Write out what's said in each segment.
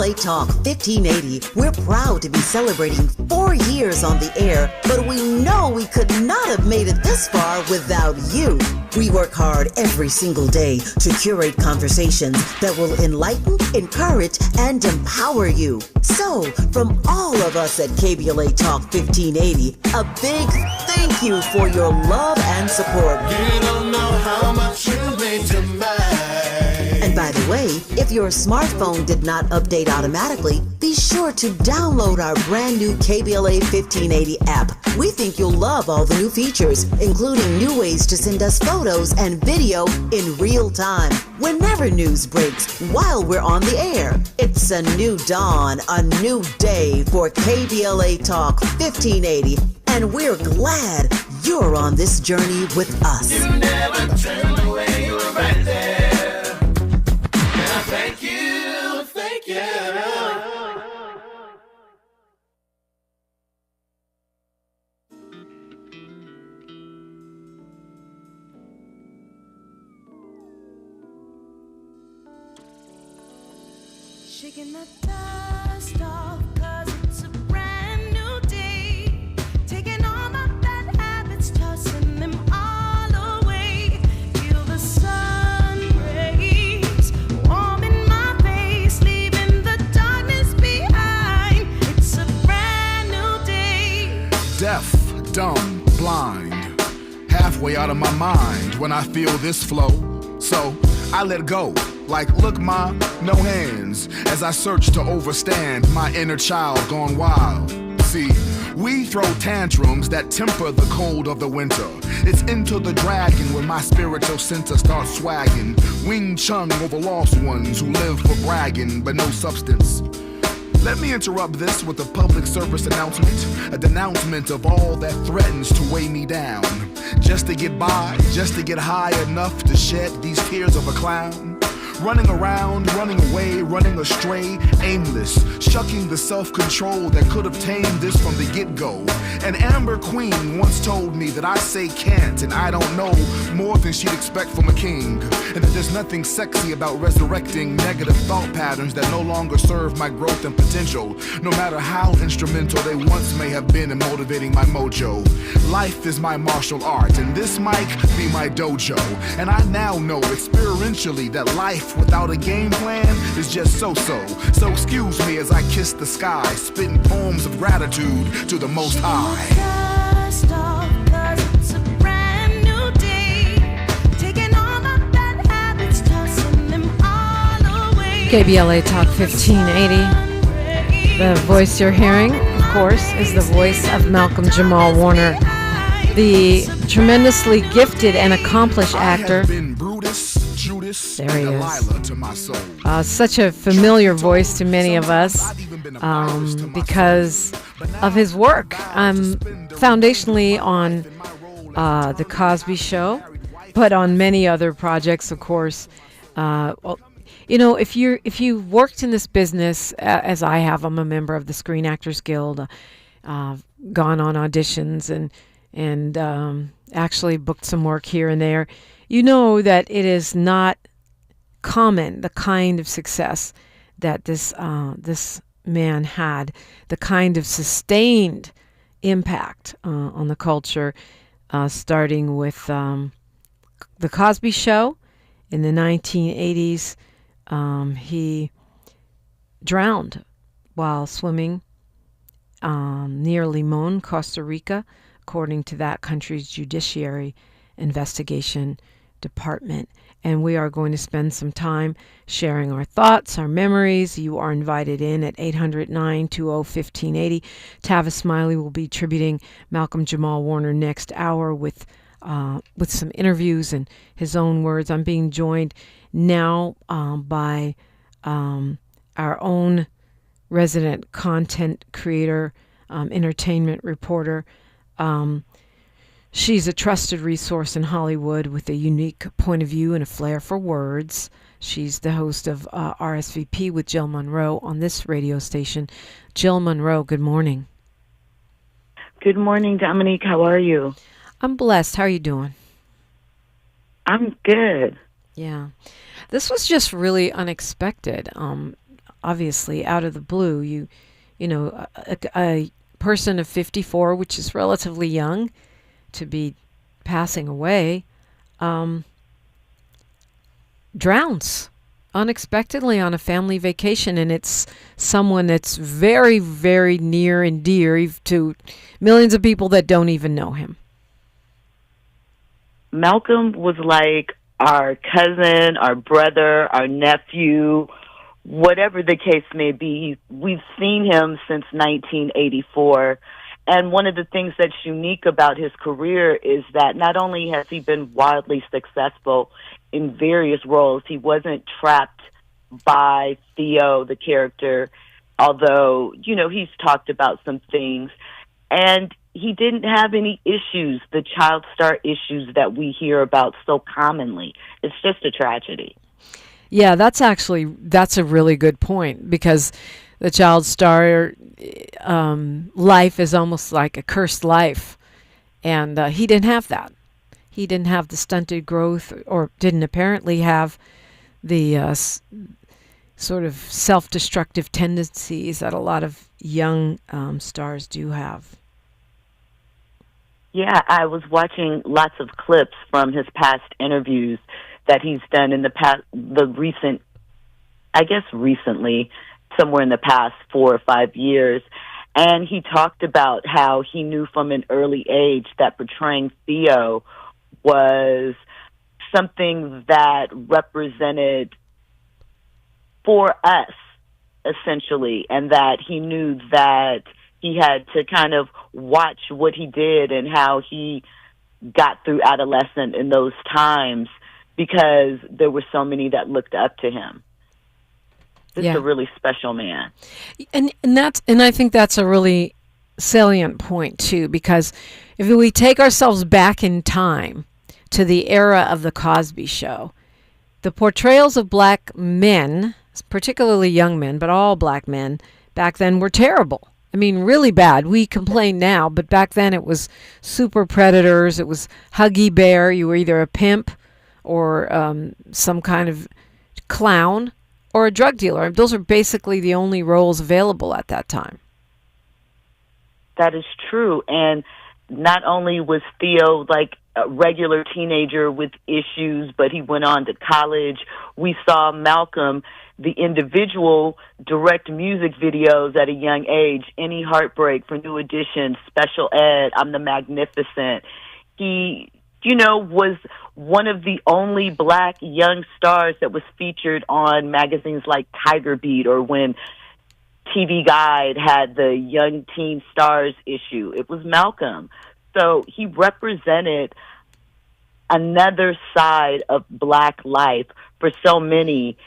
KBLA Talk 1580. We're proud to be celebrating 4 years on the air, but we know we could not have made it this far without you. We work hard every single day to curate conversations that will enlighten, encourage, and empower you. So, from all of us at KBLA Talk 1580, a big thank you for your love and support. You don't know how much you mean to me. And by the way, if your smartphone did not update automatically, be sure to download our brand new KBLA 1580 app. We think you'll love all the new features, including new ways to send us photos and video in real time, whenever news breaks, while we're on the air. It's a new dawn, a new day for KBLA Talk 1580, and we're glad you're on this journey with us. You never turned away, you were right there. And I thank you, thank you. Shaking the dust off, 'cause it's a brand new day. Taking all my bad habits, tossing them all away. Feel the sun rays warming my face, leaving the darkness behind. It's a brand new day. Deaf, dumb, blind, halfway out of my mind when I feel this flow. So I let go. Like, look, ma, no hands, as I search to overstand my inner child gone wild. See, we throw tantrums that temper the cold of the winter. It's into the dragon when my spiritual center starts swagging. Wing Chun over lost ones who live for bragging, but no substance. Let me interrupt this with a public service announcement, a denouncement of all that threatens to weigh me down. Just to get by, just to get high enough to shed these tears of a clown. Running around, running away, running astray, aimless, shucking the self-control that could have tamed this from the get-go. An Amber Queen once told me that I say can't and I don't know more than she'd expect from a king, and that there's nothing sexy about resurrecting negative thought patterns that no longer serve my growth and potential, no matter how instrumental they once may have been in motivating my mojo. Life is my martial art, and this mic be my dojo, and I now know experientially that life without a game plan is just so-so. So excuse me as I kiss the sky, spitting poems of gratitude to the Most High. Dust off, 'cause it's a brand new day. Taking all my bad habits, tossing them all away. KBLA Talk 1580. The voice you're hearing, of course, is the voice of Malcolm Jamal Warner, the tremendously gifted and accomplished actor. There he is. Such a familiar voice to many of us because of his work. Foundationally on The Cosby Show, but on many other projects, of course. You know, if you worked in this business, as I have, I'm a member of the Screen Actors Guild, gone on auditions and actually booked some work here and there. You know that it is not common, the kind of success that this man had, the kind of sustained impact on the culture, starting with The Cosby Show in the 1980s. He drowned while swimming near Limon, Costa Rica, according to that country's judiciary investigation department. And we are going to spend some time sharing our thoughts, our memories. You are invited in at 800-920-1580. Tavis Smiley will be tributing Malcolm Jamal Warner next hour with some interviews and his own words. I'm being joined now by our own resident content creator, entertainment reporter. She's a trusted resource in Hollywood with a unique point of view and a flair for words. She's the host of RSVP with Jill Munroe on this radio station. Jill Munroe, good morning. Good morning, Dominique. How are you? I'm blessed. How are you doing? I'm good. Yeah. This was just really unexpected. obviously out of the blue. You know, a person of 54, which is relatively young to be passing away, drowns unexpectedly on a family vacation, and it's someone that's very, very near and dear to millions of people that don't even know him. Malcolm was like our cousin, our brother, our nephew, whatever the case may be. We've seen him since 1984. And one of the things that's unique about his career is that not only has he been wildly successful in various roles, he wasn't trapped by Theo, the character, although, you know, he's talked about some things. And he didn't have any issues, the child star issues that we hear about so commonly. It's just a tragedy. Yeah, that's a really good point, because the child star life is almost like a cursed life, and he didn't have that. He didn't have the stunted growth, or didn't apparently have the sort of self-destructive tendencies that a lot of young stars do have. Yeah, I was watching lots of clips from his past interviews that he's done in recently, somewhere in the past 4 or 5 years. And he talked about how he knew from an early age that portraying Theo was something that represented for us, essentially, and that he knew that he had to kind of watch what he did and how he got through adolescence in those times, because there were so many that looked up to him. This is a really special man. And I think that's a really salient point too, because if we take ourselves back in time to the era of the Cosby Show, the portrayals of black men, particularly young men, but all black men back then, were terrible. I mean, really bad. We complain now, but back then it was super predators. It was Huggy Bear. You were either a pimp or some kind of clown or a drug dealer. Those are basically the only roles available at that time. That is true. And not only was Theo like a regular teenager with issues, but he went on to college. We saw Malcolm, the individual, direct music videos at a young age. Any Heartbreak, for New Edition, Special Ed, I'm the Magnificent. He, was one of the only black young stars that was featured on magazines like Tiger Beat, or when TV Guide had the Young Teen Stars issue. It was Malcolm. So he represented another side of black life for so many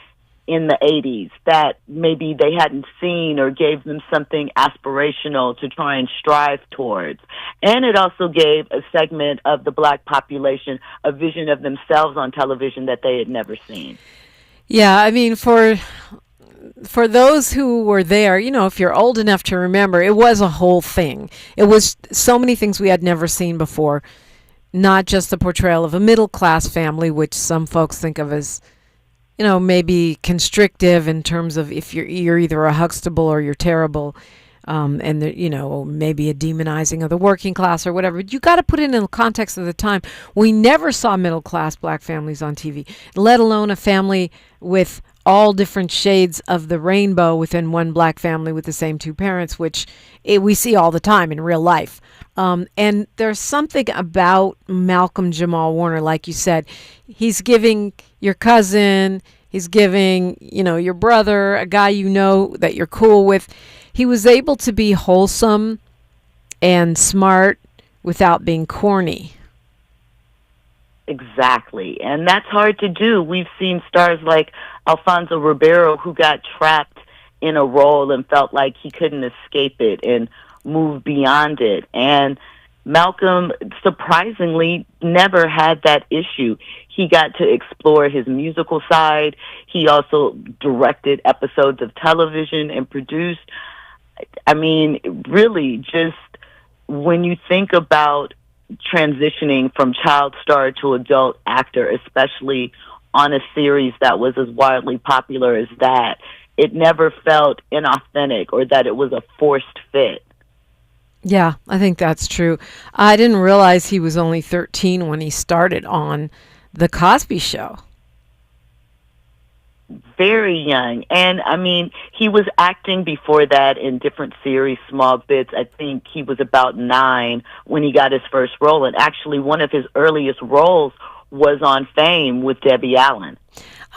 in the 80s that maybe they hadn't seen, or gave them something aspirational to try and strive towards. And it also gave a segment of the black population a vision of themselves on television that they had never seen. Yeah, I mean, for those who were there, if you're old enough to remember, it was a whole thing. It was so many things we had never seen before, not just the portrayal of a middle-class family, which some folks think of as, maybe constrictive in terms of if you're either a Huxtable or you're terrible, and maybe a demonizing of the working class or whatever. But you got to put it in the context of the time. We never saw middle-class black families on TV, let alone a family with all different shades of the rainbow within one black family with the same two parents, which we see all the time in real life. And there's something about Malcolm Jamal Warner, like you said, he's giving your cousin, he's giving, your brother, a guy that you're cool with. He was able to be wholesome and smart without being corny. Exactly. And that's hard to do. We've seen stars like Alfonso Ribeiro, who got trapped in a role and felt like he couldn't escape it and move beyond it. And Malcolm, surprisingly, never had that issue. He got to explore his musical side. He also directed episodes of television and produced. I mean, really, just when you think about transitioning from child star to adult actor, especially on a series that was as wildly popular as that, it never felt inauthentic or that it was a forced fit. Yeah, I think that's true. I didn't realize he was only 13 when he started on The Cosby Show. Very young. And I mean, he was acting before that in different series, small bits. I think he was about 9 when he got his first role. And actually, one of his earliest roles was on Fame with Debbie Allen.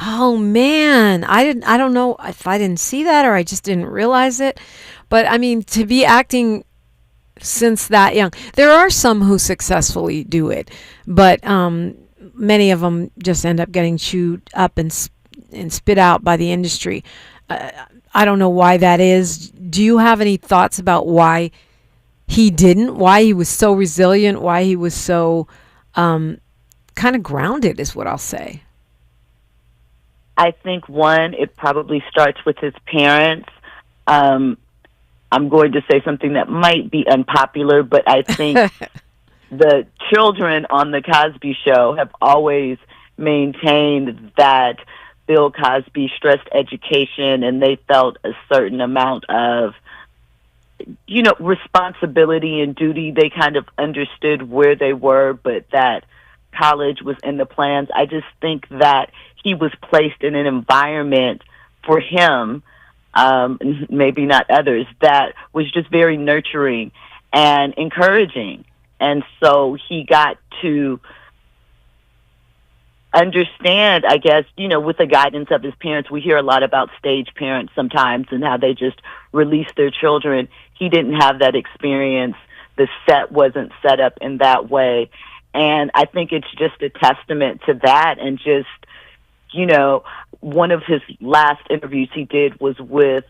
Oh man, I don't know if I didn't see that or I just didn't realize it. But I mean, to be acting since that young, there are some who successfully do it, but many of them just end up getting chewed up and spit out by the industry. I don't know why that is. Do you have any thoughts about why he didn't? Why he was so resilient? Why he was so kind of grounded is what I'll say. I think, one, it probably starts with his parents. I'm going to say something that might be unpopular, but I think the children on The Cosby Show have always maintained that Bill Cosby stressed education, and they felt a certain amount of, responsibility and duty. They kind of understood where they were, but that college was in the plans. I just think that he was placed in an environment for him, maybe not others, that was just very nurturing and encouraging. And so he got to understand, I guess, with the guidance of his parents. We hear a lot about stage parents sometimes and how they just release their children. He didn't have that experience. The set wasn't set up in that way. And I think it's just a testament to that. And just, one of his last interviews he did was with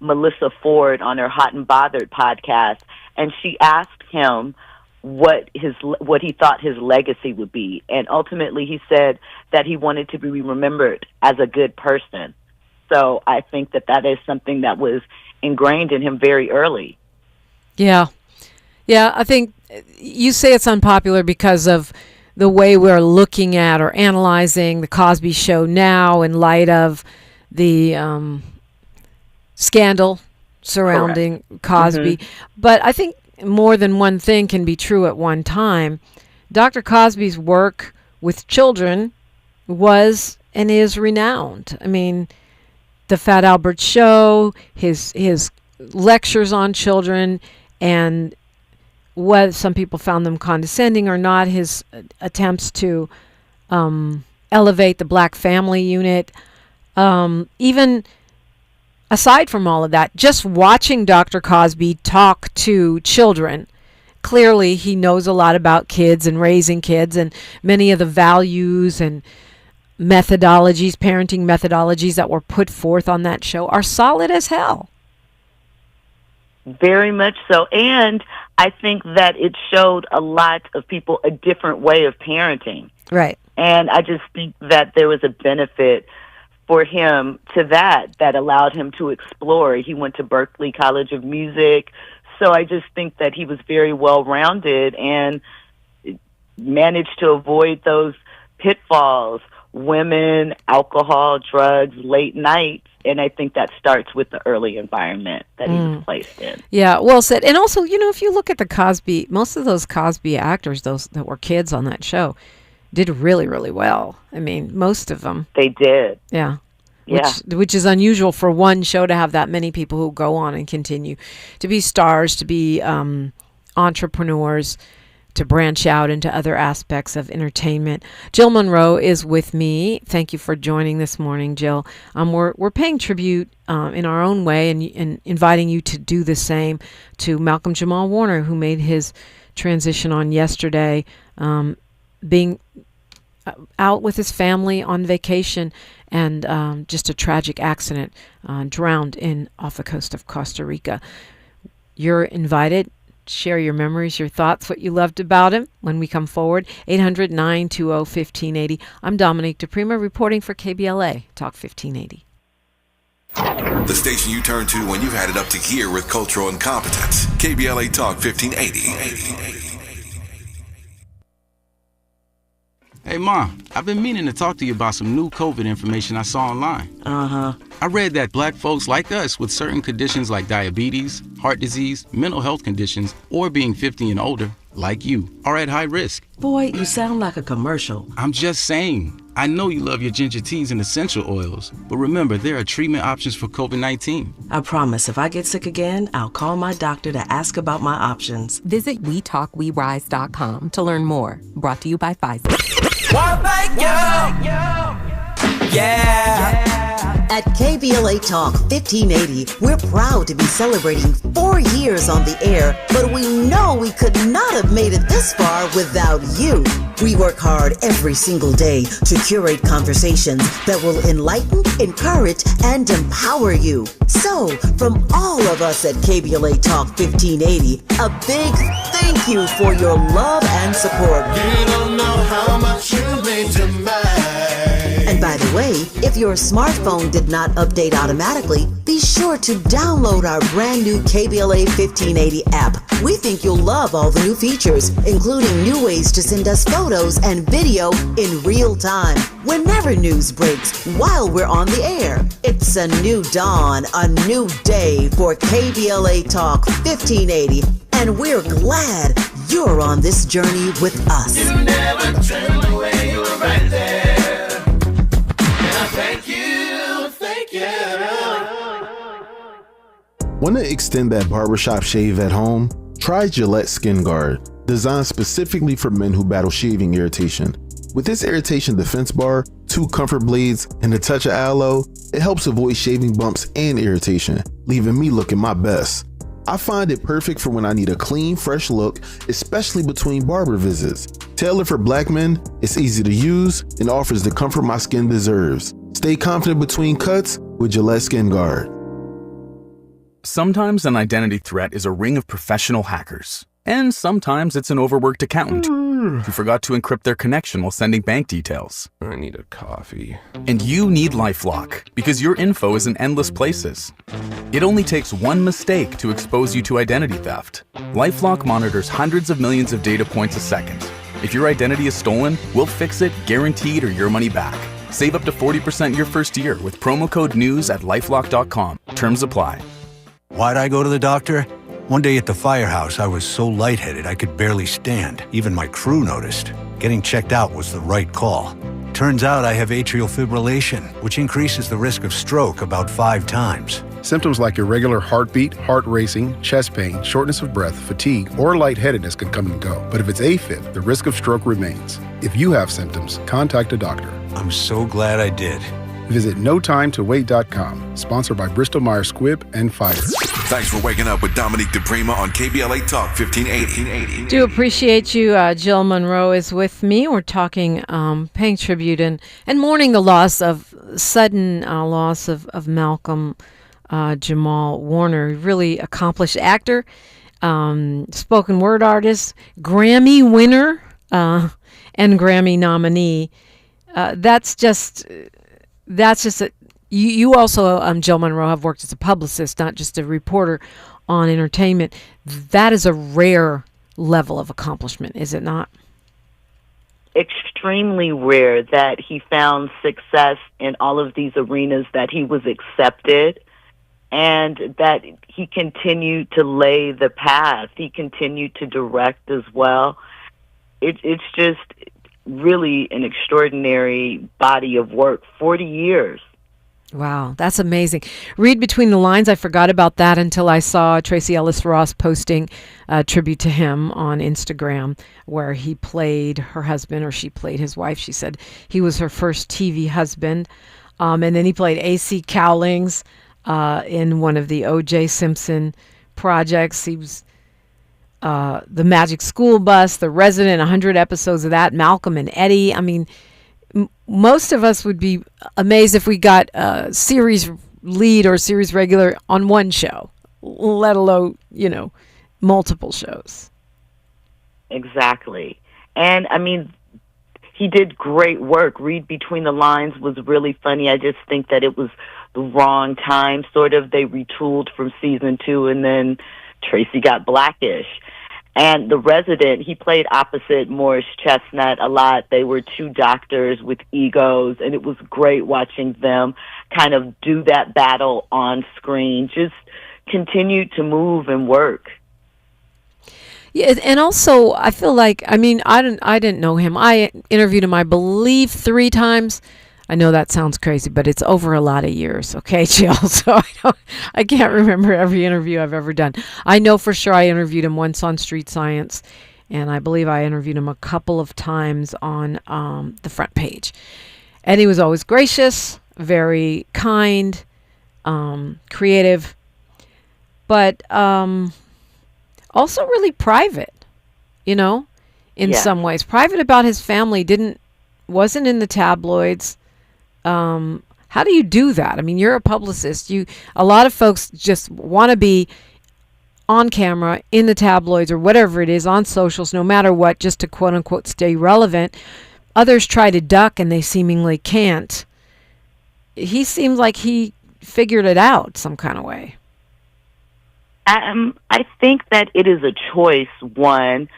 Melissa Ford on her Hot and Bothered podcast. And she asked him what he thought his legacy would be. And ultimately he said that he wanted to be remembered as a good person. So I think that is something that was ingrained in him very early. Yeah. Yeah, I think you say it's unpopular because of the way we're looking at or analyzing The Cosby Show now in light of the scandal surrounding Correct. Cosby. Mm-hmm. But I think more than one thing can be true at one time. Dr. Cosby's work with children was and is renowned. I mean, the Fat Albert Show, his lectures on children, and whether some people found them condescending or not, his attempts to elevate the black family unit, even aside from all of that, just watching Dr. Cosby talk to children, clearly he knows a lot about kids and raising kids, and many of the values and methodologies, parenting methodologies that were put forth on that show are solid as hell. Very much so. And I think that it showed a lot of people a different way of parenting. Right. And I just think that there was a benefit for him to that allowed him to explore. He went to Berklee College of Music. So I just think that he was very well-rounded and managed to avoid those pitfalls, women, alcohol, drugs, late nights. And I think that starts with the early environment that he was placed in. Yeah, well said. And also, if you look at the Cosby, most of those Cosby actors, those that were kids on that show, did really, really well. I mean, most of them. They did. Yeah. Yeah. Which is unusual for one show to have that many people who go on and continue to be stars, to be entrepreneurs, to branch out into other aspects of entertainment. Jill Munroe is with me. Thank you for joining this morning, Jill. We're paying tribute in our own way and inviting you to do the same to Malcolm Jamal Warner, who made his transition on yesterday, being out with his family on vacation, and just a tragic accident, drowned off the coast of Costa Rica. You're invited. Share your memories, your thoughts, what you loved about him when we come forward. 800-920-1580. I'm Dominique DiPrima reporting for KBLA Talk 1580. The station you turn to when you've had it up to gear with cultural incompetence. KBLA Talk 1580. Hey, Ma, I've been meaning to talk to you about some new COVID information I saw online. Uh-huh. I read that black folks like us with certain conditions like diabetes, heart disease, mental health conditions, or being 50 and older, like you, are at high risk. Boy, you sound like a commercial. I'm just saying. I know you love your ginger teas and essential oils, but remember, there are treatment options for COVID-19. I promise if I get sick again, I'll call my doctor to ask about my options. Visit WeTalkWeRise.com to learn more. Brought to you by Pfizer. Well, thank you. Yeah. At KBLA Talk 1580, we're proud to be celebrating 4 years on the air, but we know we could not have made it this far without you. We work hard every single day to curate conversations that will enlighten, encourage, and empower you. So, from all of us at KBLA Talk 1580, a big thank you for your love and support. You don't know how much you mean to me. And by the way, if your smartphone did not update automatically, be sure to download our brand new KBLA 1580 app. We think you'll love all the new features, including new ways to send us photos and video in real time, whenever news breaks, while we're on the air. It's a new dawn, a new day for KBLA Talk 1580, and we're glad you're on this journey with us. You never turned away, you were right there. Thank you, thank you. Want to extend that barbershop shave at home? Try Gillette Skin Guard, designed specifically for men who battle shaving irritation. With this irritation defense bar, 2 comfort blades, and a touch of aloe, it helps avoid shaving bumps and irritation, leaving me looking my best. I find it perfect for when I need a clean, fresh look, especially between barber visits. Tailored for black men, it's easy to use and offers the comfort my skin deserves. Stay confident between cuts with Gillette Skin Guard. Sometimes an identity threat is a ring of professional hackers. And sometimes it's an overworked accountant who forgot to encrypt their connection while sending bank details. I need a coffee. And you need LifeLock because your info is in endless places. It only takes one mistake to expose you to identity theft. LifeLock monitors hundreds of millions of data points a second. If your identity is stolen, we'll fix it, guaranteed, or your money back. Save up to 40% your first year with promo code NEWS at LifeLock.com. Terms apply. Why'd I go to the doctor? One day at the firehouse, I was so lightheaded I could barely stand. Even my crew noticed. Getting checked out was the right call. Turns out I have atrial fibrillation, which increases the risk of stroke about 5 times. Symptoms like irregular heartbeat, heart racing, chest pain, shortness of breath, fatigue, or lightheadedness can come and go. But if it's AFib, the risk of stroke remains. If you have symptoms, contact a doctor. I'm so glad I did. Visit NoTimeToWait.com, sponsored by Bristol-Myers Squibb and Pfizer. Thanks for waking up with Dominique DiPrima on KBLA Talk 1580. Do appreciate you. Jill Munroe is with me. We're talking, paying tribute and mourning the sudden loss of Malcolm Jamal Warner, really accomplished actor, spoken word artist, Grammy winner, and Grammy nominee. That's just you also, Jill Munroe, have worked as a publicist, not just a reporter on entertainment. That is a rare level of accomplishment, is it not? Extremely rare that he found success in all of these arenas, that he was accepted, and that he continued to lay the path. He continued to direct as well. It's just really an extraordinary body of work. 40 years. Wow, that's amazing. Read between the lines. I forgot about that until I saw Tracy Ellis Ross posting a tribute to him on Instagram, where he played her husband, or she played his wife. She said he was her first TV husband. And then he played A.C. Cowlings in one of the O.J. Simpson projects. He was the Magic School Bus, The Resident, 100 episodes of that, Malcolm and Eddie. I mean, most of us would be amazed if we got a series lead or series regular on one show, let alone, multiple shows. Exactly. And, I mean, he did great work. Read Between the Lines was really funny. I just think that it was the wrong time, sort of. They retooled from season 2, and then Tracy got Blackish. And the resident, he played opposite Morris Chestnut a lot. They were two doctors with egos, and it was great watching them kind of do that battle on screen, just continue to move and work. Yeah, and also I feel like, I mean, I didn't know him. I interviewed him, I believe, 3 times. I know that sounds crazy, but it's over a lot of years, okay, Jill? So I can't remember every interview I've ever done. I know for sure I interviewed him once on Street Science, and I believe I interviewed him a couple of times on the Front Page. And he was always gracious, very kind, creative, but also really private, you know, in some ways. Private about his family, wasn't in the tabloids. How do you do that? I mean, you're a publicist. A lot of folks just want to be on camera, in the tabloids, or whatever it is, on socials, no matter what, just to quote unquote stay relevant. Others try to duck and they seemingly can't. He seems like he figured it out some kind of way. I think that it is a choice, one.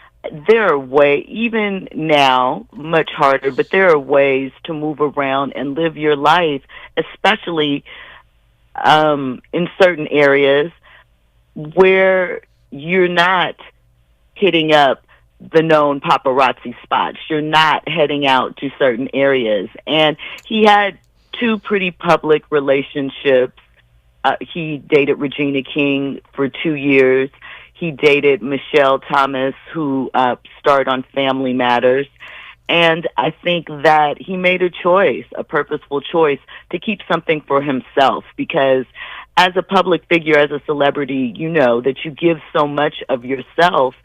There are even now, much harder, but there are ways to move around and live your life, especially in certain areas where you're not hitting up the known paparazzi spots. You're not heading out to certain areas. And he had 2 pretty public relationships. He dated Regina King for 2 years. He dated Michelle Thomas, who starred on Family Matters. And I think that he made a choice, a purposeful choice, to keep something for himself. Because as a public figure, as a celebrity, you know that you give so much of yourself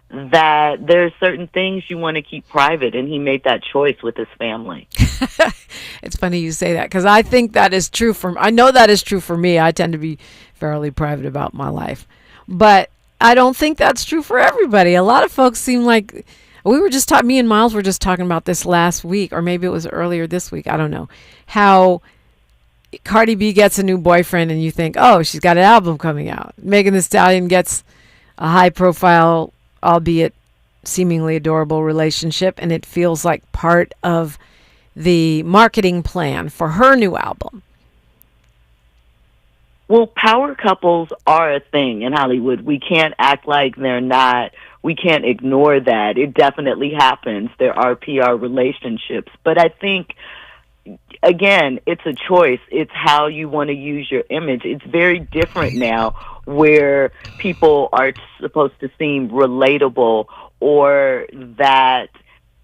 that there are certain things you want to keep private. And he made that choice with his family. It's funny you say that, because I think that is true I know that is true for me. I tend to be fairly private about my life. But I don't think that's true for everybody. A lot of folks seem like, me and Miles were just talking about this last week, or maybe it was earlier this week. I don't know. How Cardi B gets a new boyfriend and you think, oh, she's got an album coming out. Megan Thee Stallion gets a high profile, albeit seemingly adorable relationship, and it feels like part of the marketing plan for her new album. Well, power couples are a thing in Hollywood. We can't act like they're not. We can't ignore that. It definitely happens. There are PR relationships. But I think, again, it's a choice. It's how you want to use your image. It's very different now, where people are supposed to seem relatable, or that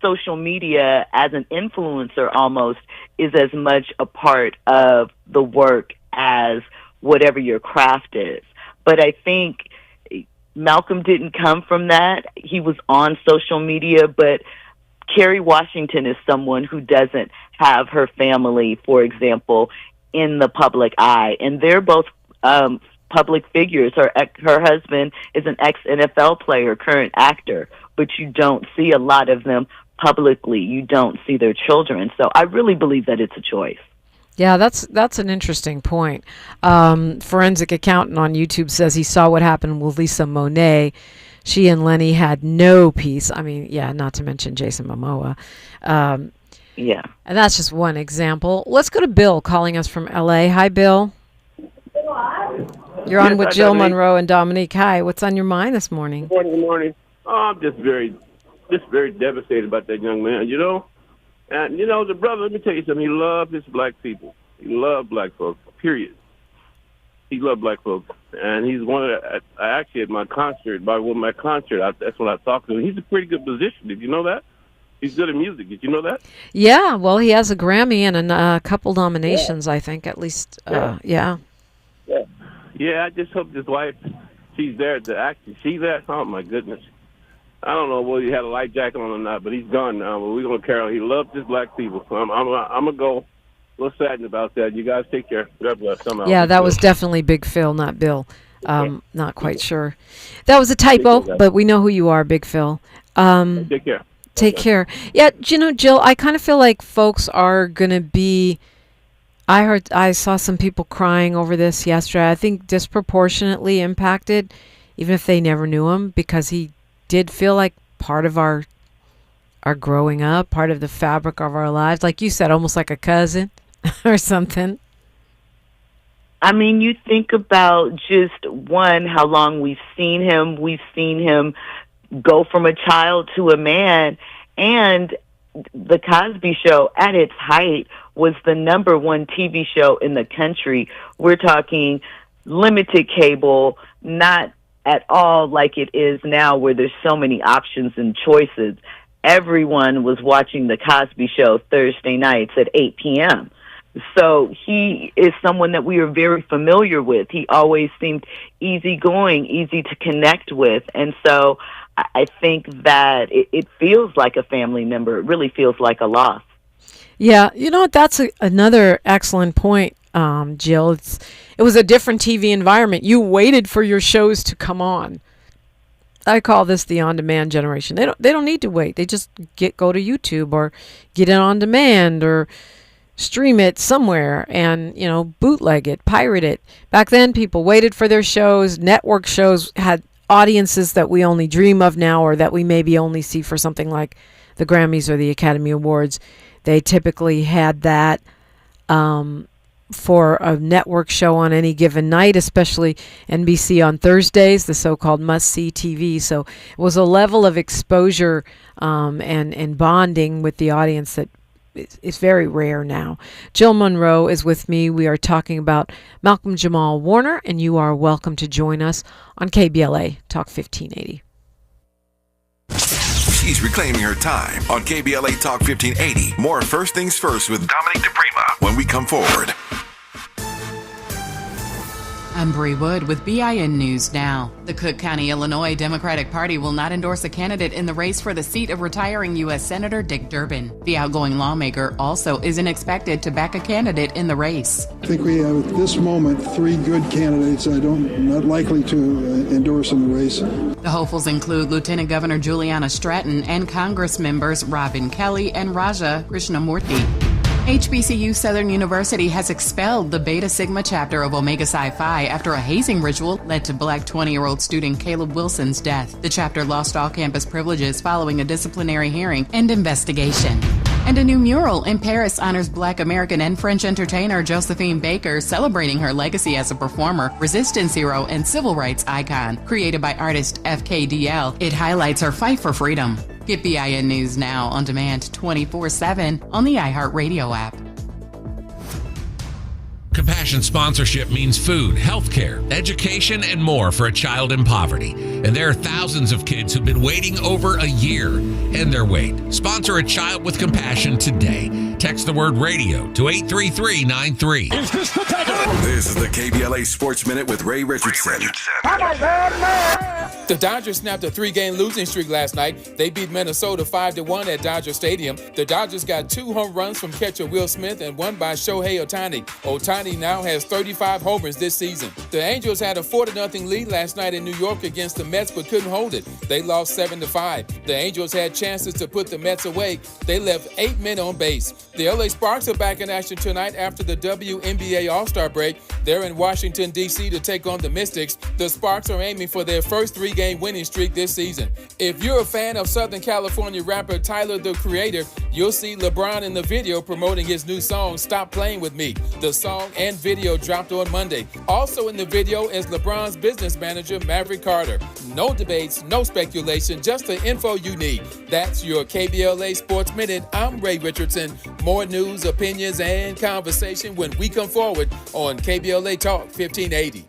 social media as an influencer almost is as much a part of the work as whatever your craft is. But I think Malcolm didn't come from that. He was on social media, but Kerry Washington is someone who doesn't have her family, for example, in the public eye. And they're both public figures. Her husband is an ex-NFL player, current actor, but you don't see a lot of them publicly. You don't see their children. So I really believe that it's a choice. Yeah, that's an interesting point. Forensic Accountant on YouTube says he saw what happened with Lisa Monet. She and Lenny had no peace. I mean, yeah, not to mention Jason Momoa. Yeah. And that's just one example. Let's go to Bill calling us from L.A. Hi, Bill. You're on with Jill, Munroe, and Dominique. Hi, what's on your mind this morning? Good morning. Oh, I'm just very devastated about that young man, you know? And, you know, the brother, let me tell you something. He loved his black people. He loved black folks, period. He loved black folks. And he's one of the, actually at my concert, that's when I talked to him. He's a pretty good musician. Did you know that? He's good at music. Did you know that? Yeah, well, he has a Grammy and a couple nominations, I think, at least. Yeah, I just hope his wife, she's there to actually see that. Oh, my goodness. I don't know whether he had a life jacket on or not, but he's gone now. But we're going to carry on. He loves his black people. So I'm going to go a little saddened about that. You guys take care. God bless. Yeah, that was definitely Big Phil, not Bill. Not quite sure. That was a typo, but we know who you are, Big Phil. Take care. Take care. Yeah, you know, Jill, I kind of feel like folks are going to be... I saw some people crying over this yesterday. I think disproportionately impacted, even if they never knew him, because he did feel like part of our growing up, part of the fabric of our lives, like you said, almost like a cousin or something. I mean, you think about just how long we've seen him. We've seen him go from a child to a man, and the Cosby Show at its height was the #1 TV show in the country. We're talking limited cable, not at all like it is now where there's so many options and choices. Everyone was watching the Cosby Show Thursday nights at 8 p.m. So he is someone that we are very familiar with. He always seemed easygoing, easy to connect with. And so I think that it feels like a family member. It really feels like a loss. Yeah, you know what? That's another excellent point, Jill. It was a different TV environment. You waited for your shows to come on. I call this the on-demand generation. They don't need to wait. They just go to YouTube or get it on demand or stream it somewhere and, bootleg it, pirate it. Back then, people waited for their shows. Network shows had audiences that we only dream of now, or that we maybe only see for something like the Grammys or the Academy Awards. They typically had that for a network show on any given night, especially NBC on Thursdays, the so-called must-see TV. So it was a level of exposure and bonding with the audience that is very rare now. Jill Munroe is with me. We are talking about Malcolm Jamal Warner, and you are welcome to join us on KBLA Talk 1580. She's reclaiming her time on KBLA Talk 1580. More First Things First with Dominique DiPrima when we come forward. I'm Bree Wood with BIN News Now. The Cook County, Illinois Democratic Party will not endorse a candidate in the race for the seat of retiring U.S. Senator Dick Durbin. The outgoing lawmaker also isn't expected to back a candidate in the race. I think we have at this moment 3 good candidates not likely to endorse in the race. The hopefuls include Lieutenant Governor Juliana Stratton and Congress members Robin Kelly and Raja Krishnamurthy. HBCU Southern University has expelled the Beta Sigma chapter of Omega Psi Phi after a hazing ritual led to Black 20-year-old student Caleb Wilson's death. The chapter lost all campus privileges following a disciplinary hearing and investigation. And a new mural in Paris honors Black American and French entertainer Josephine Baker, celebrating her legacy as a performer, resistance hero, and civil rights icon. Created by artist FKDL, it highlights her fight for freedom. Get BIN News Now on demand 24/7 on the iHeartRadio app. Compassion sponsorship means food, healthcare, education, and more for a child in poverty. And there are thousands of kids who've been waiting over a year and their wait. Sponsor a child with compassion today. Text the word radio to 83393. This is the KBLA Sports Minute with Ray Richardson. The Dodgers snapped a 3-game losing streak last night. They beat Minnesota 5-1 at Dodger Stadium. The Dodgers got 2 home runs from catcher Will Smith and 1 by Shohei Ohtani. Ohtani now has 35 homers this season. The Angels had a 4-0 lead last night in New York against the Mets but couldn't hold it. They lost 7-5. The Angels had chances to put the Mets away. They left 8 men on base. The LA Sparks are back in action tonight after the WNBA All-Star break. They're in Washington, D.C. to take on the Mystics. The Sparks are aiming for their first 3-game winning streak this season. If you're a fan of Southern California rapper Tyler, the Creator, you'll see LeBron in the video promoting his new song, Stop Playing With Me. The song and video dropped on Monday. Also in the video is LeBron's business manager, Maverick Carter. No debates, no speculation, just the info you need. That's your KBLA Sports Minute. I'm Ray Richardson. More news, opinions, and conversation when we come forward on KBLA Talk 1580.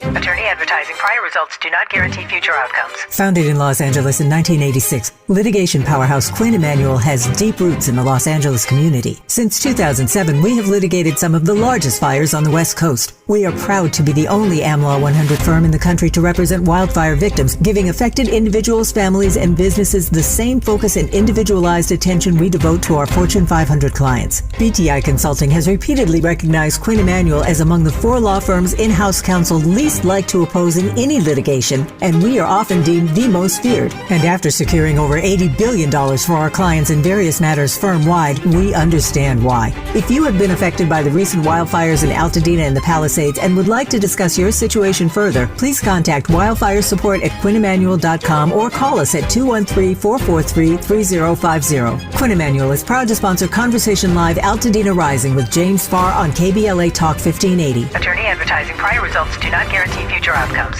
Attorney advertising. Prior results do not guarantee future outcomes. Founded in Los Angeles in 1986, litigation powerhouse Quinn Emanuel has deep roots in the Los Angeles community. Since 2007, we have litigated some of the largest fires on the West Coast. We are proud to be the only AmLaw 100 firm in the country to represent wildfire victims, giving affected individuals, families, and businesses the same focus and individualized attention we devote to our Fortune 500 clients. BTI Consulting has repeatedly recognized Quinn Emanuel as among the 4 law firms in-house counsel leaders least liked to oppose in any litigation, and we are often deemed the most feared. And after securing over $80 billion for our clients in various matters firm-wide, we understand why. If you have been affected by the recent wildfires in Altadena and the Palisades and would like to discuss your situation further, please contact wildfire support at quinemanuel.com or call us at 213-443-3050. Quinn Emanuel is proud to sponsor Conversation Live Altadena Rising with James Farr on KBLA Talk 1580. Attorney advertising. Prior results do not guarantee future outcomes.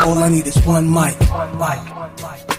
All I need is one mic.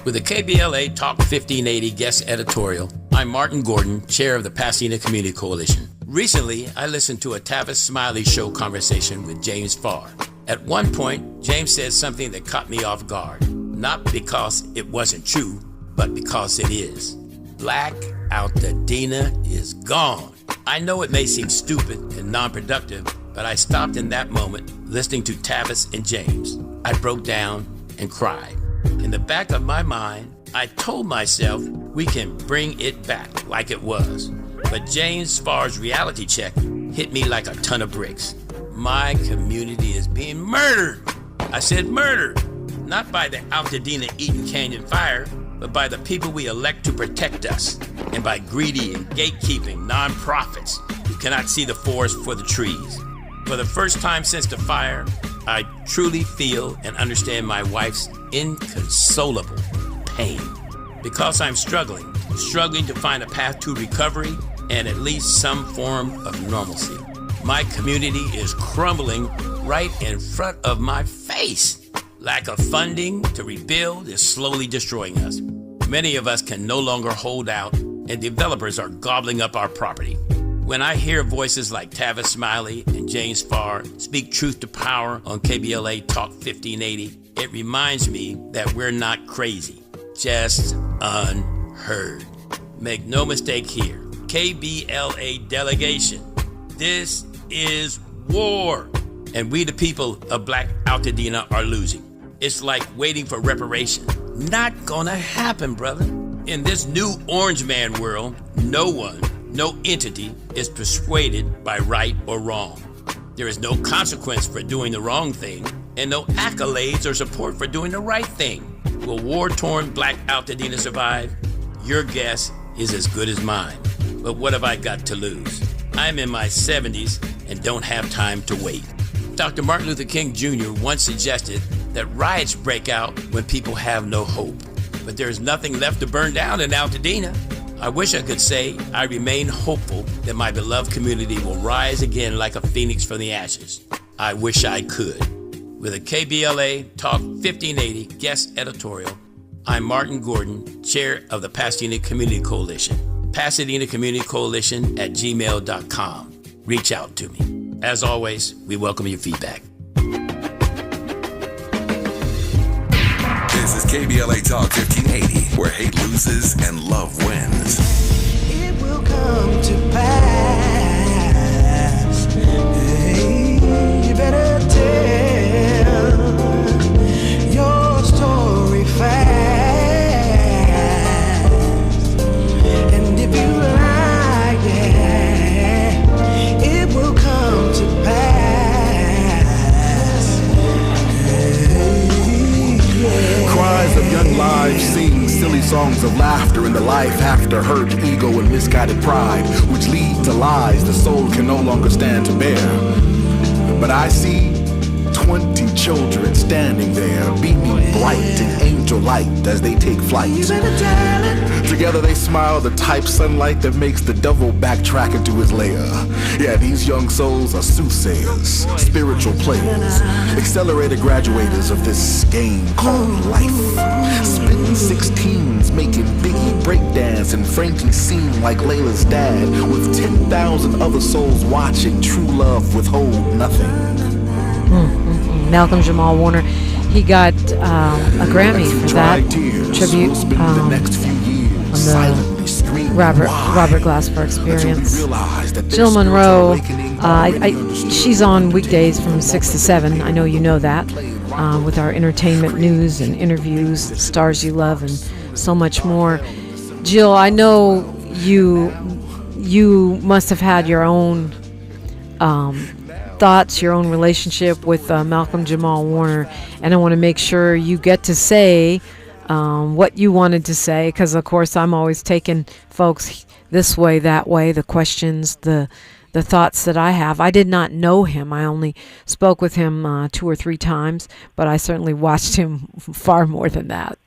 With the KBLA Talk 1580 guest editorial, I'm Martin Gordon, chair of the Pasadena Community Coalition. Recently, I listened to a Tavis Smiley show conversation with James Farr. At one point, James said something that caught me off guard. Not because it wasn't true, but because it is. Black Altadena is gone. I know it may seem stupid and non-productive, but I stopped in that moment listening to Tavis and James. I broke down and cried. In the back of my mind, I told myself we can bring it back like it was. But James Farr's reality check hit me like a ton of bricks. My community is being murdered. I said murdered, not by the Altadena Eaton Canyon fire, but by the people we elect to protect us, and by greedy and gatekeeping nonprofits who cannot see the forest for the trees. For the first time since the fire, I truly feel and understand my wife's inconsolable pain. Because I'm struggling to find a path to recovery and at least some form of normalcy. My community is crumbling right in front of my face. Lack of funding to rebuild is slowly destroying us. Many of us can no longer hold out, and developers are gobbling up our property. When I hear voices like Tavis Smiley and James Farr speak truth to power on KBLA Talk 1580, it reminds me that we're not crazy, just unheard. Make no mistake here, KBLA delegation, this is war, and we the people of Black Altadena are losing. It's like waiting for reparation. Not gonna happen, brother. In this new orange man world, no one, no entity is persuaded by right or wrong. There is no consequence for doing the wrong thing, and no accolades or support for doing the right thing. Will war-torn Black Altadena survive? Your guess is as good as mine. But what have I got to lose? I'm in my 70s and don't have time to wait. Dr. Martin Luther King Jr. once suggested that riots break out when people have no hope. But there's nothing left to burn down in Altadena. I wish I could say I remain hopeful that my beloved community will rise again like a phoenix from the ashes. I wish I could. With a KBLA Talk 1580 guest editorial, I'm Martin Gordon, chair of the Pasadena Community Coalition. Pasadena Community Coalition at gmail.com. Reach out to me. As always, we welcome your feedback. This is KBLA Talk 1580, where hate loses and love wins. It will come to pass. Hey, you better tell your story fast. And if you like it, it will come to pass. Hey, yeah. Cries of young lives sing silly songs of laughter in the life after hurt, ego, and misguided pride, which lead to lies the soul can no longer stand to bear. But I see 20 children standing there, beaming bright in angel light as they take flight. Together they smile, the type sunlight that makes the devil backtrack into his lair. Yeah, these young souls are soothsayers, spiritual players, accelerated graduators of this game called life. Spitting 16s, making Biggie breakdance and frankly seem like Layla's dad, with 10,000 other souls watching true love withhold nothing. Malcolm Jamal Warner, he got a Grammy for that tribute on the Robert Glasper Experience. Jill Munroe, she's on weekdays from 6 to 7. I know you know that, with our entertainment news and interviews, stars you love, and so much more. Jill, I know you must have had your own thoughts, your own relationship with Malcolm Jamal Warner, and I want to make sure you get to say what you wanted to say, because of course I'm always taking folks this way, that way, the questions, the thoughts that I have. I did not know him. I only spoke with him 2 or 3 times, but I certainly watched him far more than that.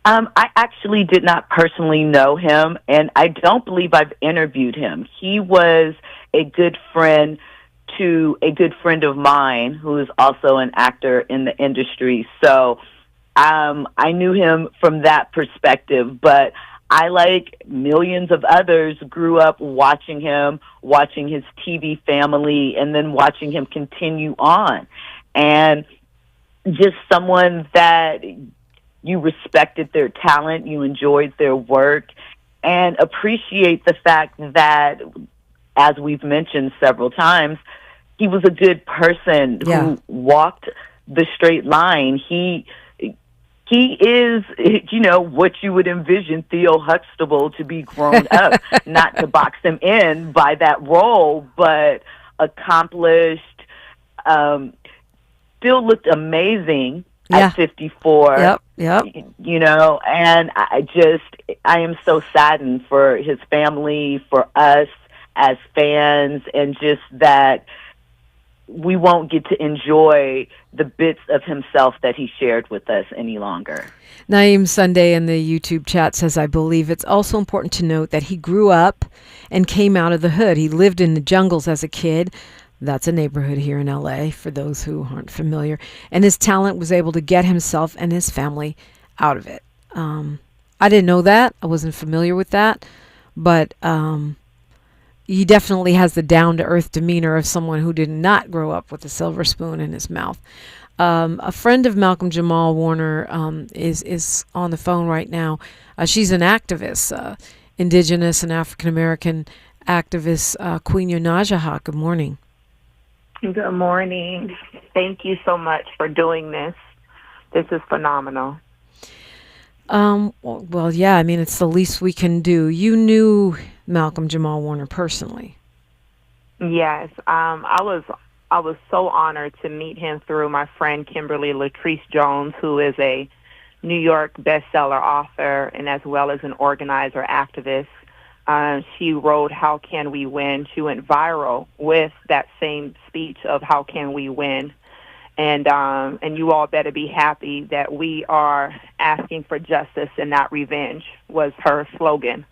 I actually did not personally know him, and I don't believe I've interviewed him. He was a good friend to a good friend of mine who is also an actor in the industry. So I knew him from that perspective, but I, like millions of others, grew up watching him, watching his TV family, and then watching him continue on. And just someone that you respected their talent, you enjoyed their work, and appreciate the fact that, as we've mentioned several times, he was a good person who walked the straight line. He is, what you would envision Theo Huxtable to be grown up, not to box him in by that role, but accomplished, still looked amazing at 54. Yep. And I am so saddened for his family, for us as fans, and just that we won't get to enjoy the bits of himself that he shared with us any longer. Naeem Sunday in the YouTube chat says, I believe it's also important to note that he grew up and came out of the hood. He lived in the jungles as a kid. That's a neighborhood here in LA, for those who aren't familiar. And his talent was able to get himself and his family out of it. I didn't know that. I wasn't familiar with that. But he definitely has the down-to-earth demeanor of someone who did not grow up with a silver spoon in his mouth. A friend of Malcolm Jamal Warner is on the phone right now. She's an activist, Indigenous and African-American activist, Queen Yonajaha. Good morning. Good morning. Thank you so much for doing this. This is phenomenal. Well, yeah, I mean, it's the least we can do. You knew Malcolm Jamal Warner personally. Yes. I was so honored to meet him through my friend Kimberly Latrice Jones, who is a New York bestseller author and as well as an organizer, activist. She wrote How Can We Win? She went viral with that same speech of How Can We Win? And you all better be happy that we are asking for justice and not revenge, was her slogan.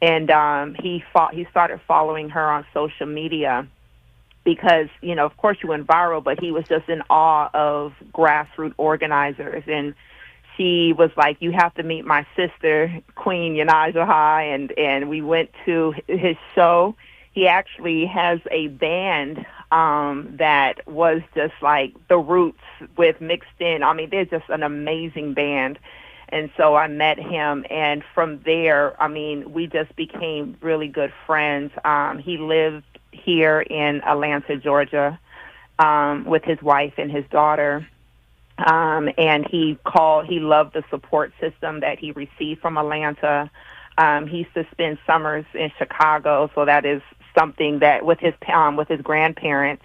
And he started following her on social media because, of course you went viral, but he was just in awe of grassroots organizers. And she was like, you have to meet my sister, Queen Yonajaha, and we went to his show. He actually has a band that was just like the Roots with mixed in. I mean, they're just an amazing band. And so I met him, and from there, I mean, we just became really good friends. He lived here in Atlanta, Georgia, with his wife and his daughter. And he loved the support system that he received from Atlanta. He used to spend summers in Chicago, so that is something that with his grandparents.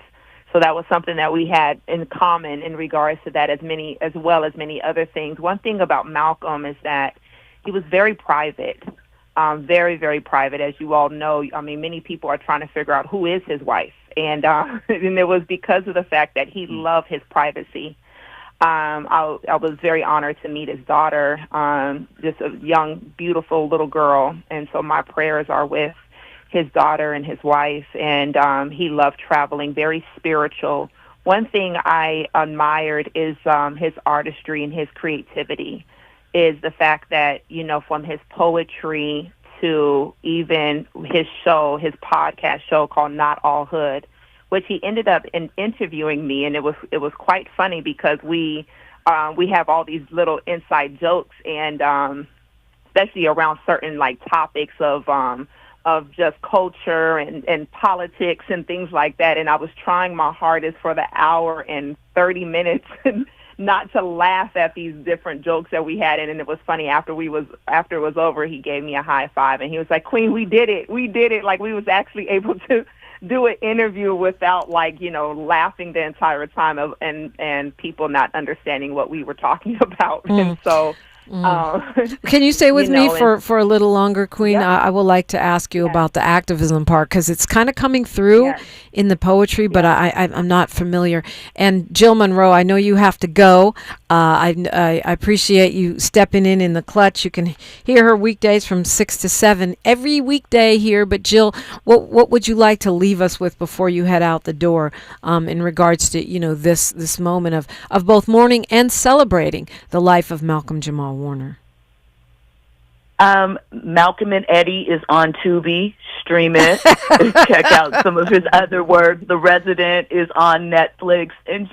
So that was something that we had in common in regards to that, as well as many other things. One thing about Malcolm is that he was very private, very, very private. As you all know, I mean, many people are trying to figure out who is his wife. And it was because of the fact that he loved his privacy. I was very honored to meet his daughter, just a young, beautiful little girl. And so my prayers are with his daughter and his wife. And he loved traveling, very spiritual. One thing I admired is his artistry and his creativity, is the fact that, from his poetry to even his show, his podcast show called Not All Hood, which he ended up interviewing me, and it was quite funny because we have all these little inside jokes, and especially around certain topics of just culture and politics and things like that. And I was trying my hardest for the hour and 30 minutes not to laugh at these different jokes that we had. And it was funny, after it was over, he gave me a high five and he was like, Queen, we did it. Like we was actually able to do an interview without laughing the entire time and people not understanding what we were talking about. And so can you stay with me for a little longer, Queen? Yeah. I would like to ask you about the activism part, because it's kind of coming through in the poetry, but I'm not familiar. And Jill Munroe, I know you have to go. I appreciate you stepping in the clutch. You can hear her weekdays from 6 to 7 every weekday here. But Jill, what would you like to leave us with before you head out the door in regards to this moment of both mourning and celebrating the life of Malcolm Jamal Warner? Malcolm and Eddie is on Tubi. Stream it. Check out some of his other work. The Resident is on Netflix. And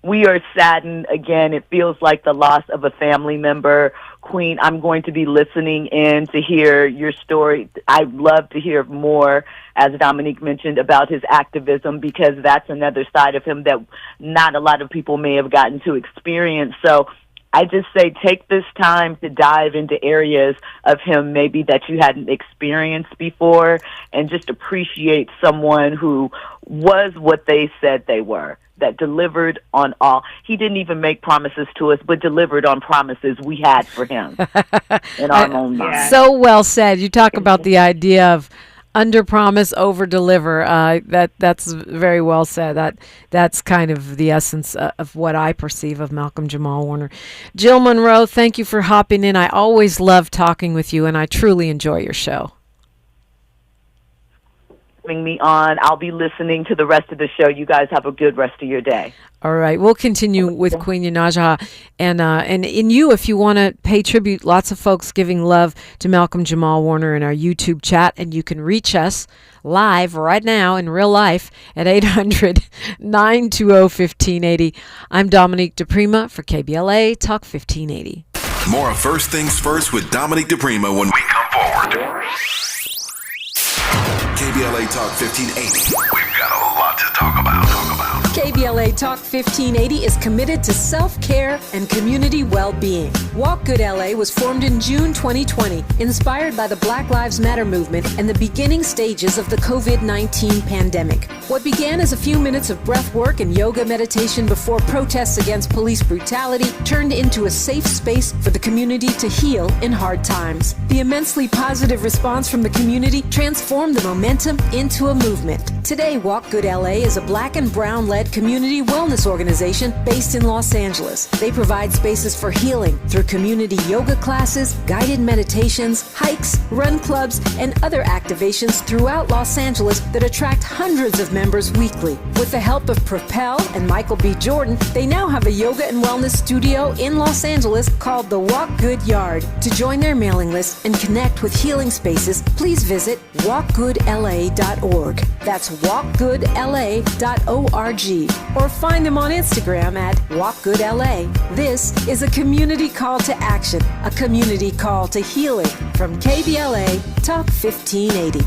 we are saddened. Again, it feels like the loss of a family member. Queen, I'm going to be listening in to hear your story. I'd love to hear more, as Dominique mentioned, about his activism, because that's another side of him that not a lot of people may have gotten to experience. So I just say take this time to dive into areas of him maybe that you hadn't experienced before, and just appreciate someone who was what they said they were, that delivered on all. He didn't even make promises to us, but delivered on promises we had for him in our own mind. So well said. You talk about the idea of under promise, over deliver. That's very well said. That's kind of the essence of what I perceive of Malcolm Jamal Warner. Jill Munroe, thank you for hopping in. I always love talking with you, and I truly enjoy your show. Having me on. I'll be listening to the rest of the show. You guys have a good rest of your day. All right, we'll continue with Queen Yanaja, and in you, if you want to pay tribute, lots of folks giving love to Malcolm Jamal Warner in our YouTube chat, and you can reach us live right now in real life at 800-920-1580. I'm Dominique DiPrima for KBLA Talk 1580. More of First Things First with Dominique DiPrima when we come forward. KBLA Talk 1580. We've got a lot to talk about. KBLA Talk 1580 is committed to self-care and community well-being. Walk Good LA was formed in June 2020, inspired by the Black Lives Matter movement and the beginning stages of the COVID-19 pandemic. What began as a few minutes of breath work and yoga meditation before protests against police brutality turned into a safe space for the community to heal in hard times. The immensely positive response from the community transformed the momentum into a movement. Today, Walk Good LA is a Black and brown-led community wellness organization based in Los Angeles. They provide spaces for healing through community yoga classes, guided meditations, hikes, run clubs, and other activations throughout Los Angeles that attract hundreds of members weekly. With the help of Propel and Michael B. Jordan, they now have a yoga and wellness studio in Los Angeles called the Walk Good Yard. To join their mailing list and connect with healing spaces, please visit walkgoodla.org. That's walkgoodla.org. Or find them on Instagram at WalkGoodLA. This is a community call to action, a community call to healing from KBLA Talk 1580.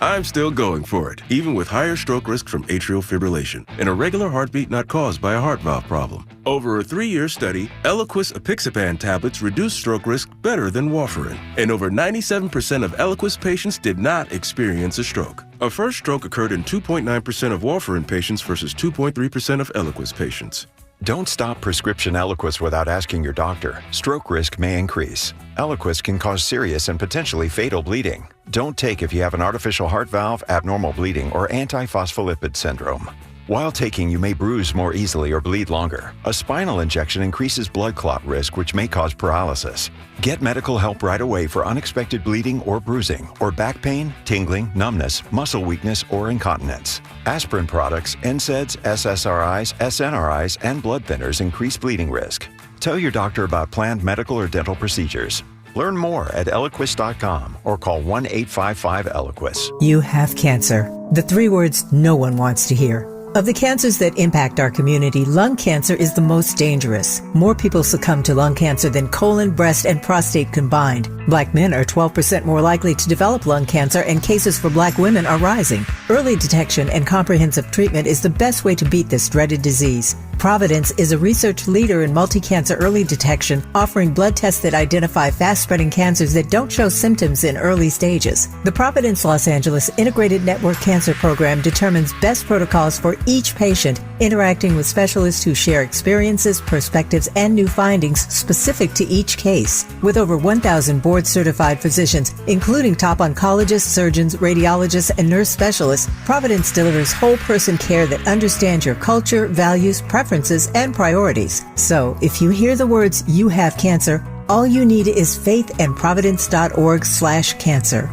I'm still going for it, even with higher stroke risk from atrial fibrillation, and a regular heartbeat not caused by a heart valve problem. Over a 3-year study, Eliquis apixaban tablets reduced stroke risk better than warfarin, and over 97% of Eliquis patients did not experience a stroke. A first stroke occurred in 2.9% of warfarin patients versus 2.3% of Eliquis patients. Don't stop prescription Eliquis without asking your doctor. Stroke risk may increase. Eliquis can cause serious and potentially fatal bleeding. Don't take if you have an artificial heart valve, abnormal bleeding, or antiphospholipid syndrome. While taking, you may bruise more easily or bleed longer. A spinal injection increases blood clot risk, which may cause paralysis. Get medical help right away for unexpected bleeding or bruising, or back pain, tingling, numbness, muscle weakness, or incontinence. Aspirin products, NSAIDs, SSRIs, SNRIs, and blood thinners increase bleeding risk. Tell your doctor about planned medical or dental procedures. Learn more at Eliquis.com or call 1-855-ELIQUIS. You have cancer. The 3 words no one wants to hear. Of the cancers that impact our community, lung cancer is the most dangerous. More people succumb to lung cancer than colon, breast, and prostate combined. Black men are 12% more likely to develop lung cancer, and cases for Black women are rising. Early detection and comprehensive treatment is the best way to beat this dreaded disease. Providence is a research leader in multi-cancer early detection, offering blood tests that identify fast-spreading cancers that don't show symptoms in early stages. The Providence Los Angeles Integrated Network Cancer Program determines best protocols for each patient, interacting with specialists who share experiences, perspectives, and new findings specific to each case. With over 1,000 board-certified physicians, including top oncologists, surgeons, radiologists, and nurse specialists, Providence delivers whole-person care that understands your culture, values, preferences, and priorities. So, if you hear the words, "you have cancer," all you need is faith and providence.org/cancer.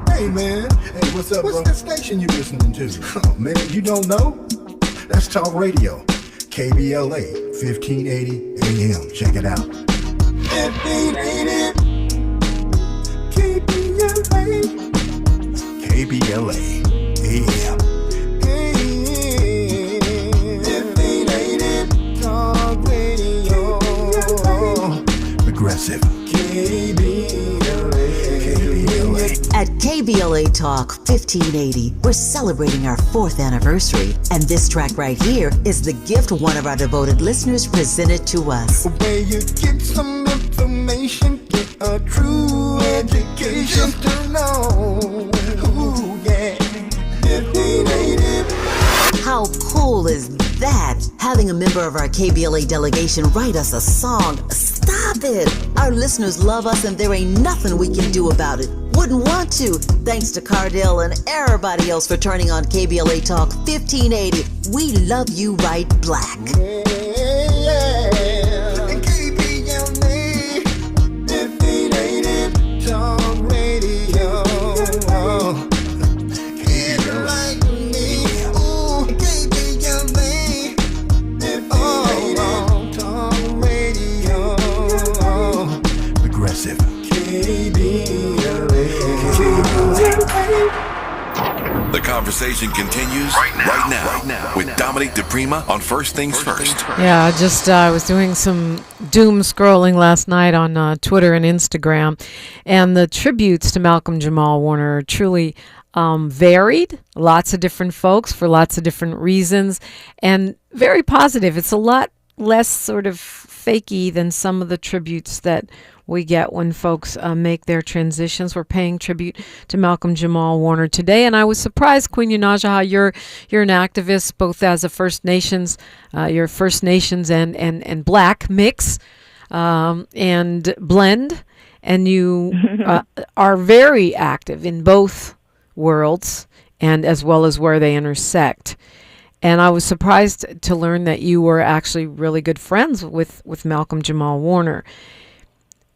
Hey, man. Hey, what's up, bro? What's that station you listening to? Oh, man, you don't know? That's Talk Radio. KBLA, 1580 AM. Check it out. 1580 KBLA. KBLA AM. 1580 Talk Radio. Progressive. At KBLA Talk 1580, we're celebrating our 4th anniversary, and this track right here is the gift one of our devoted listeners presented to us. Where you get some information, get a true education to know. Ooh, yeah. 1580. How cool is that? Having a member of our KBLA delegation write us a song. Stop it! Our listeners love us, and there ain't nothing we can do about it. Wouldn't want to. Thanks to Cardell and everybody else for turning on KBLA Talk 1580. We love you right black. KBLA 1580 Talk Radio. Kid like me. Ooh, KBLA 1580 Talk Radio. Progressive. The conversation continues right now with Dominique DiPrima on First Things First. Yeah, I was doing some doom scrolling last night on Twitter and Instagram, and the tributes to Malcolm Jamal Warner are truly varied. Lots of different folks for lots of different reasons, and very positive. It's a lot less sort of fakey than some of the tributes that we get when folks make their transitions. We're paying tribute to Malcolm Jamal Warner today, and I was surprised, Queen Yunaja, how you're an activist both as a First Nations, your First Nations and Black mix and blend, and you are very active in both worlds and as well as where they intersect. And I was surprised to learn that you were actually really good friends with Malcolm Jamal Warner.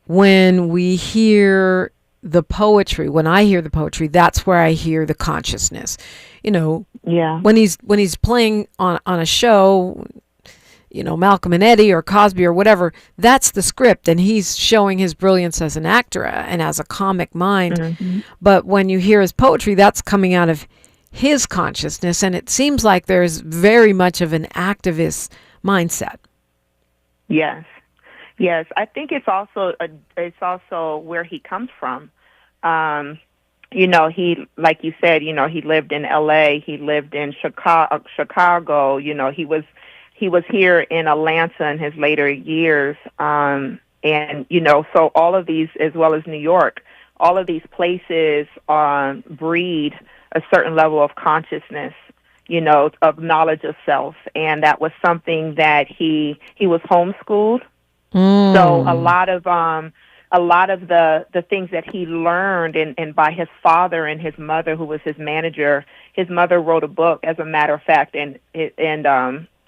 When we hear the poetry, when I hear the poetry, that's where I hear the consciousness. You know, yeah. When he's playing on a show, you know, Malcolm and Eddie or Cosby or whatever, that's the script, and he's showing his brilliance as an actor and as a comic mind. Mm-hmm. But when you hear his poetry, that's coming out of his consciousness, and it seems like there's very much of an activist mindset. Yes. Yes, I think it's also where he comes from. You know, he, like you said, you know, he lived in L.A., he lived in Chicago. You know, he was here in Atlanta in his later years, and you know, so all of these, as well as New York, all of these places breed a certain level of consciousness, you know, of knowledge of self, and that was something that he was homeschooled. So a lot of the things that he learned and by his father and his mother, who was his manager. His mother wrote a book, as a matter of fact, and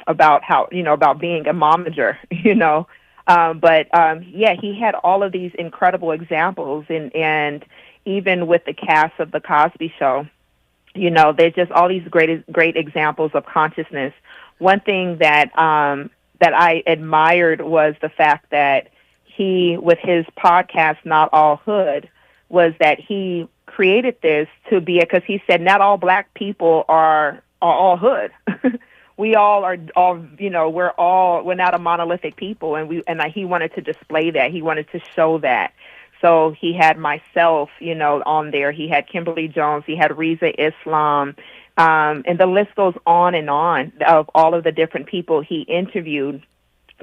about how, you know, about being a momager, you know. Yeah, he had all of these incredible examples, and even with the cast of the Cosby Show, you know, there's just all these great examples of consciousness. One thing that I admired was the fact that he, with his podcast, Not All Hood, was that he created this to be, because he said not all Black people are all hood. We all are, you know, we're not a monolithic people, and he wanted to display that. He wanted to show that. So he had myself, on there. He had Kimberly Jones. He had Riza Islam. And the list goes on and on of all of the different people he interviewed,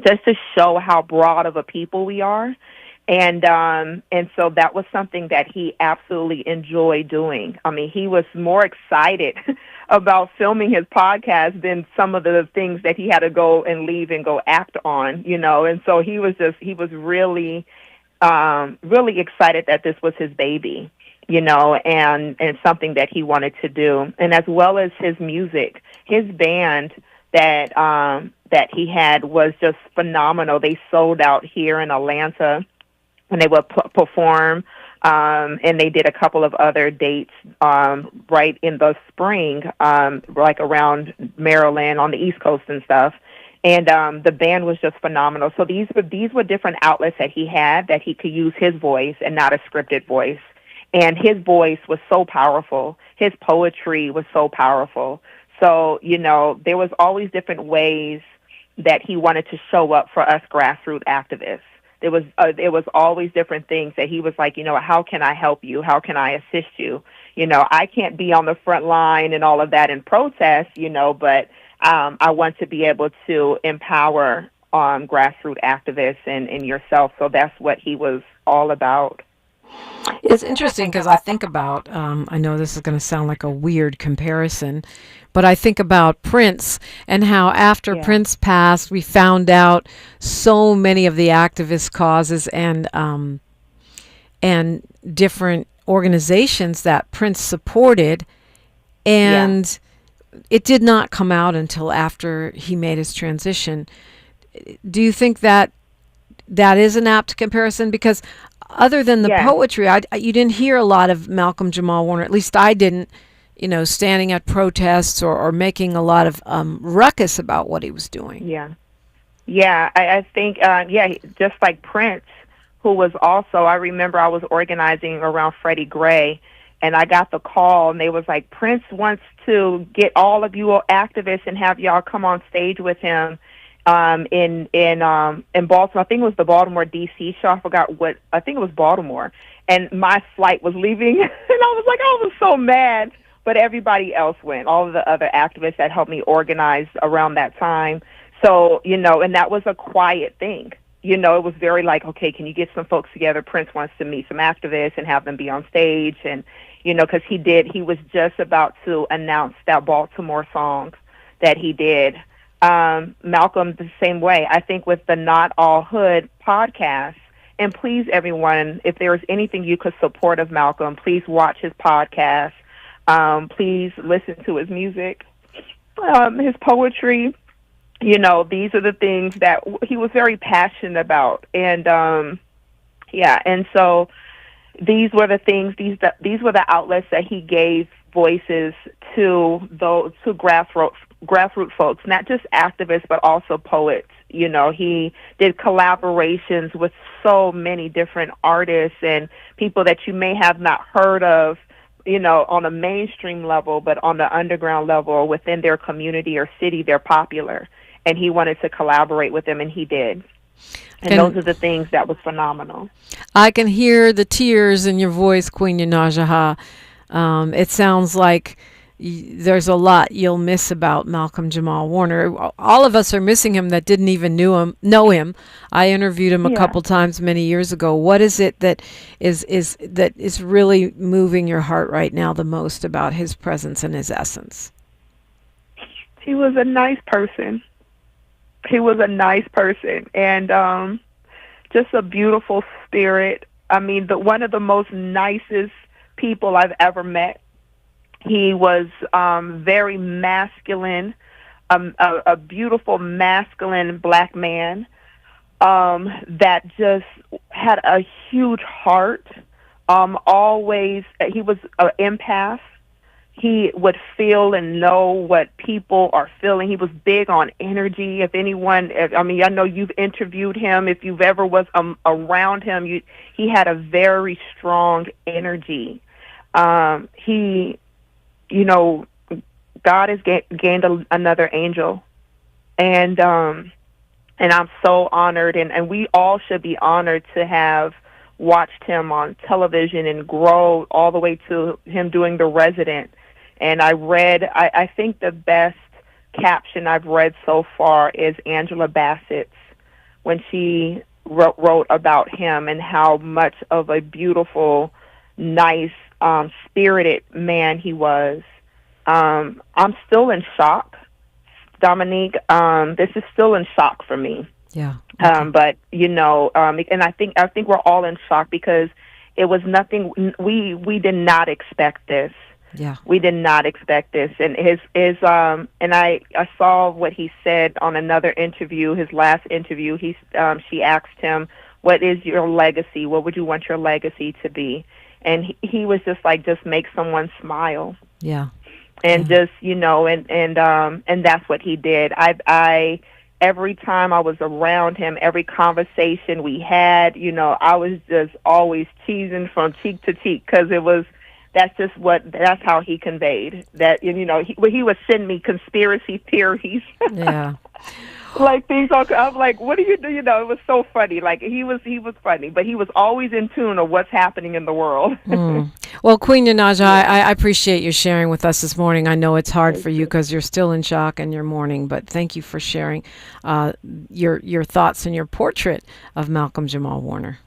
just to show how broad of a people we are. And so that was something that he absolutely enjoyed doing. I mean, he was more excited about filming his podcast than some of the things that he had to go and leave and go act on, And so he was really, really excited that this was his baby, and something that he wanted to do. And as well as his music, his band that he had was just phenomenal. They sold out here in Atlanta when they would perform, and they did a couple of other dates right in the spring, like around Maryland on the East Coast and stuff. And the band was just phenomenal. So these were different outlets that he had that he could use his voice and not a scripted voice. And his voice was so powerful. His poetry was so powerful. So, there was always different ways that he wanted to show up for us grassroots activists. There was always different things that he was like, how can I help you? How can I assist you? I can't be on the front line and all of that in protest, but I want to be able to empower grassroots activists and yourself. So that's what he was all about. It's interesting because I think about, I know this is going to sound like a weird comparison, but I think about Prince and how after Prince passed, we found out so many of the activist causes and different organizations that Prince supported, and it did not come out until after he made his transition. Do you think that is an apt comparison? Because other than the poetry, you didn't hear a lot of Malcolm Jamal Warner, at least I didn't, standing at protests or making a lot of ruckus about what he was doing. Yeah, I think, just like Prince, who was also, I remember I was organizing around Freddie Gray, and I got the call, and they was like, Prince wants to get all of you activists and have y'all come on stage with him in Baltimore. I think it was the Baltimore D.C. show. I forgot what. I think it was Baltimore. And my flight was leaving, and I was so mad. But everybody else went. All of the other activists that helped me organize around that time. So and that was a quiet thing. It was very like, okay, can you get some folks together? Prince wants to meet some activists and have them be on stage, and because he was just about to announce that Baltimore song that he did. Malcolm the same way. I think with the Not All Hood podcast, and please everyone, if there is anything you could support of Malcolm, please watch his podcast. Please listen to his music, his poetry. These are the things that he was very passionate about. And and so these were the things, these were the outlets that he gave voices to grassroots folks, not just activists, but also poets. He did collaborations with so many different artists and people that you may have not heard of, on a mainstream level, but on the underground level or within their community or city, they're popular. And he wanted to collaborate with them, and he did. And those are the things that was phenomenal. I can hear the tears in your voice, Queen Najaha. It sounds like there's a lot you'll miss about Malcolm Jamal Warner. All of us are missing him that didn't even know him. I interviewed him a couple times many years ago. What is it that is really moving your heart right now the most about his presence and his essence? He was a nice person. And just a beautiful spirit. I mean, one of the most nicest people I've ever met. He was very masculine, a beautiful masculine black man that just had a huge heart. Always, he was an empath. He would feel and know what people are feeling. He was big on energy. If anyone, I know you've interviewed him. If you've ever was around him, he had a very strong energy. God has gained another angel, and I'm so honored, and we all should be honored to have watched him on television and grow all the way to him doing The Resident. And I think the best caption I've read so far is Angela Bassett's when she wrote about him and how much of a beautiful, nice, spirited man he was. I'm still in shock, Dominique. This is still in shock for me. Yeah. But and I think we're all in shock because it was nothing. We did not expect this. Yeah. We did not expect this. And and I saw what he said on another interview, his last interview. She asked him, "What is your legacy? What would you want your legacy to be?" And he was just like, just make someone smile. Yeah. And just, and that's what he did. I every time I was around him, every conversation we had, I was just always teasing from cheek to cheek because that's how he conveyed that. He would send me conspiracy theories. Yeah. Like things. I'm like, what do you do? It was so funny. Like he was funny, but he was always in tune of what's happening in the world. Well, Queen Yanaja, I appreciate you sharing with us this morning. I know it's hard for you because you're still in shock and you're mourning, but thank you for sharing your thoughts and your portrait of Malcolm Jamal Warner.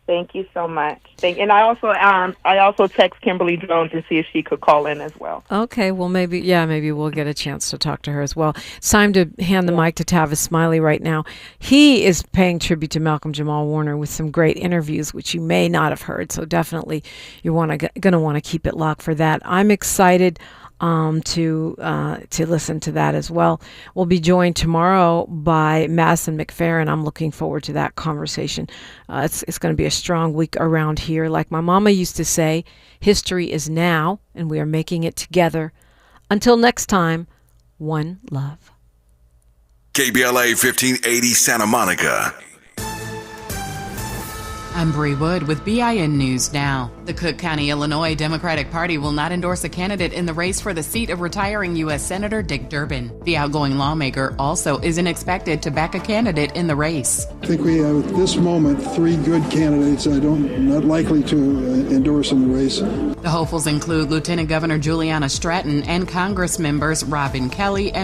Thank you so much. And I also text Kimberly Jones to see if she could call in as well. Okay, well maybe we'll get a chance to talk to her as well. It's time to hand the mic to Tavis Smiley right now. He is paying tribute to Malcolm Jamal Warner with some great interviews, which you may not have heard. So definitely you're gonna want to keep it locked for that. I'm excited to listen to that as well. We'll be joined tomorrow by Madison McFerrin. I'm looking forward to that conversation. It's going to be a strong week around here. Like my mama used to say, history is now, and we are making it together. Until next time, one love. KBLA 1580 Santa Monica. I'm Bree Wood with BIN News Now. The Cook County, Illinois Democratic Party will not endorse a candidate in the race for the seat of retiring U.S. Senator Dick Durbin. The outgoing lawmaker also isn't expected to back a candidate in the race. I think we have, at this moment, 3 good candidates not likely to endorse in the race. The hopefuls include Lieutenant Governor Juliana Stratton and Congress members Robin Kelly and